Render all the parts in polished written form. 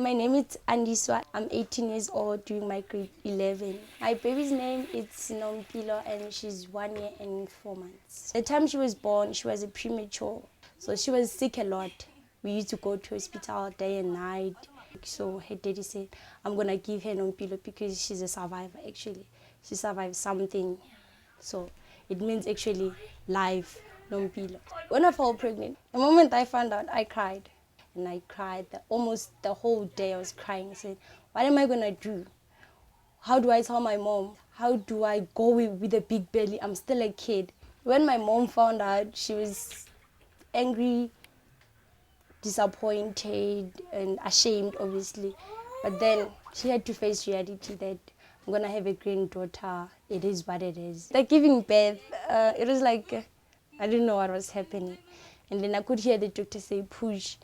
My name is Andiswa. I'm 18 years old, doing my grade 11. My baby's name is Nompilo and she's 1 year and 4 months. The time she was born, she was a premature. So she was sick a lot. We used to go to hospital day and night. So her daddy said, I'm going to give her Nompilo because she's a survivor actually. She survived something. So it means actually life, Nompilo. When I fell pregnant, the moment I found out, I cried. And I cried almost the whole day. I was crying. I said, what am I going to do? How do I tell my mom? How do I go with a big belly? I'm still a kid. When my mom found out, she was angry, disappointed, and ashamed, obviously. But then she had to face reality that I'm going to have a granddaughter. It is what it is. Like giving birth, it was like, I didn't know what was happening. And then I could hear the doctor say, push.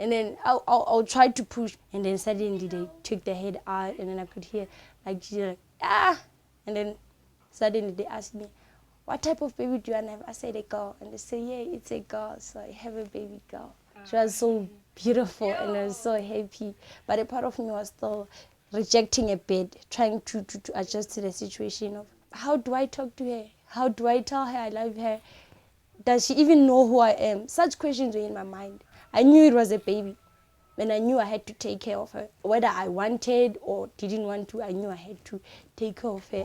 And then I'll try to push. And then suddenly they took the head out. And then I could hear, like, she's like, ah. And then suddenly they asked me, what type of baby do you want to have? I said, a girl. And they said, yeah, it's a girl. So I have a baby girl. She was so beautiful and I was so happy. But a part of me was still rejecting a bit, trying to adjust to the situation of how do I talk to her? How do I tell her I love her? Does she even know who I am? Such questions were in my mind. I knew it was a baby, and I knew I had to take care of her. Whether I wanted or didn't want to, I knew I had to take care of her.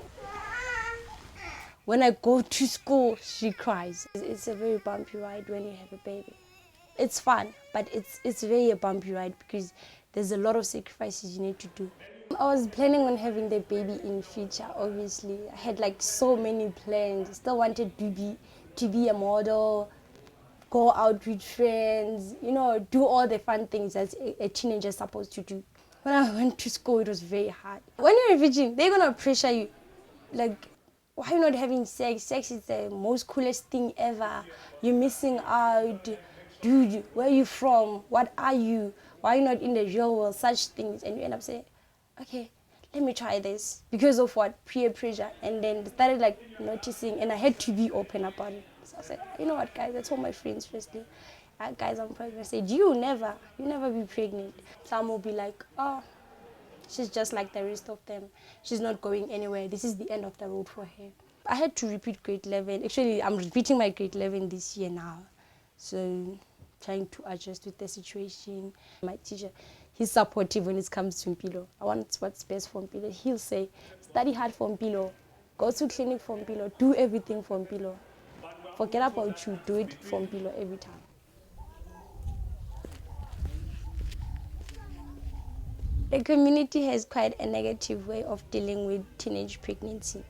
When I go to school, she cries. It's a very bumpy ride when you have a baby. It's fun, but it's very a bumpy ride because there's a lot of sacrifices you need to do. I was planning on having the baby in future, obviously. I had like so many plans. I still wanted to be a model, go out with friends, you know, do all the fun things that a teenager is supposed to do. When I went to school, it was very hard. When you're a virgin, they're going to pressure you. Like, why are you not having sex? Sex is the most coolest thing ever. You're missing out. Dude, where are you from? What are you? Why are you not in the real world? Such things. And you end up saying, okay, let me try this. Because of what? Peer pressure. And then started like noticing, and I had to be open about it. So I said, you know what, guys? I told my friends firstly, guys, I'm pregnant. I said, you never be pregnant. Some will be like, oh, she's just like the rest of them. She's not going anywhere. This is the end of the road for her. I had to repeat grade 11. Actually, I'm repeating my grade 11 this year now. So trying to adjust with the situation. My teacher, he's supportive when it comes to Mpilo. I want what's best for Mpilo. He'll say, study hard for Mpilo. Go to clinic for Mpilo. Do everything for Mpilo. Forget about you. Do it for Mpilo every time. The community has quite a negative way of dealing with teenage pregnancy.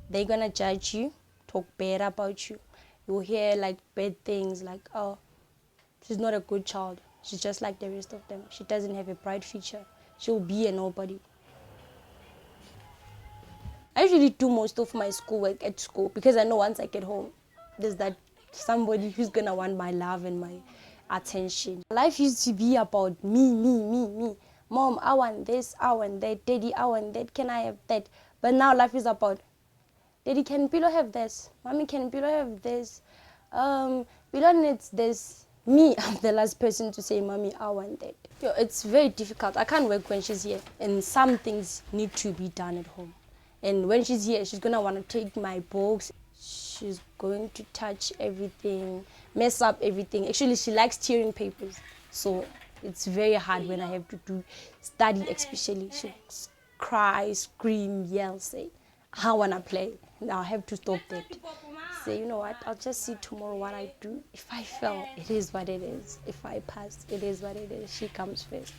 They're going to judge you, talk bad about you. You'll hear like bad things like, oh, she's not a good child. She's just like the rest of them. She doesn't have a bright future. She'll be a nobody. I usually do most of my schoolwork at school because I know once I get home, there's that somebody who's going to want my love and my attention. Life used to be about me. Mom, I want this, I want that. Daddy, I want that. Can I have that? But now life is about, Daddy, can Mpilo have this? Mommy, can Mpilo have this? Mpilo needs this. Me, I'm the last person to say, Mommy, I want that. It's very difficult. I can't work when she's here. And some things need to be done at home. And when she's here, she's going to want to take my books. She's going to touch everything, mess up everything. Actually, she likes tearing papers. So it's very hard when I have to do study, especially. She cry, scream, yell, say, I want to play. Now I have to stop that. Say, you know what, I'll just see tomorrow what I do. If I fail, it is what it is. If I pass, it is what it is. She comes first.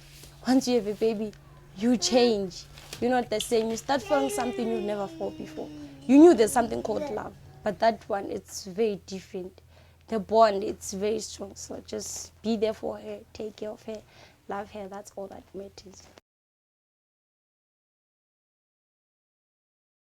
Once you have a baby, you change. You're not the same. You start feeling something you've never felt before. You knew there's something called love, but that one, it's very different. The bond, it's very strong. So just be there for her, take care of her, love her. That's all that matters.